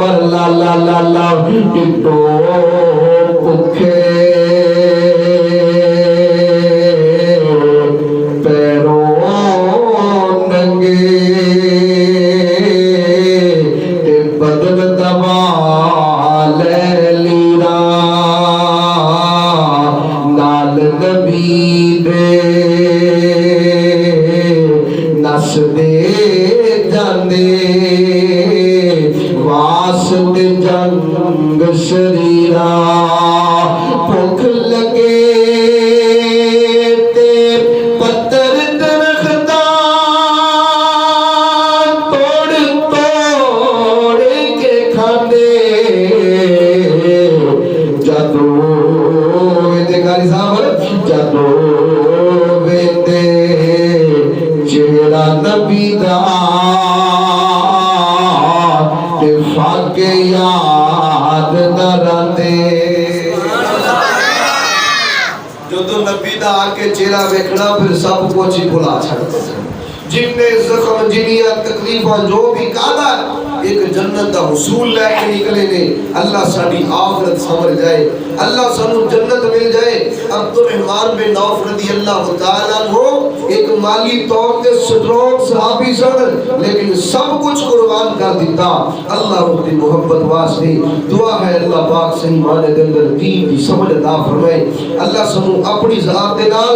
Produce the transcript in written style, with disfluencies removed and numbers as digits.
अकबर ला ला ला ला Tito भुखे पैरों नंगे ते बदन दबा ले लीरा नाल नबी दे नस दे जांदे वास्ते जंग शरीरा भुख लगे ते पत्थर दरख्ता तोड़ तोड़ के खांदे जदों वेंदे कारी साहब जदों वेंदे चेहरा नबी दा ते फाके याद न रहंदे जो नबी दा आके चेहरा देखना फिर सब कुछ ही भुला छड़ते जिन्ने जख्म जिनिया तकलीफां जो भी कादा एक जन्नत दा हुसूल लेके निकले ने अल्लाह साडी आखिरत समझ जाए अल्लाह सानू जन्नत मिल जाए। अब्दुर्रहमान बिन औफ रज़ी अल्लाह तआला हो एक माली तौर पे स्ट्रॉन्ग सहाबी सन लेकिन सब कुछ कुर्बान कर दिता अल्लाह की मोहब्बत वास्ते। दुआ है अल्लाह पाक सही माने दे अंदर दीन की समझ अता फरमाए। अल्लाह सानू अपनी ज़ात दे नाल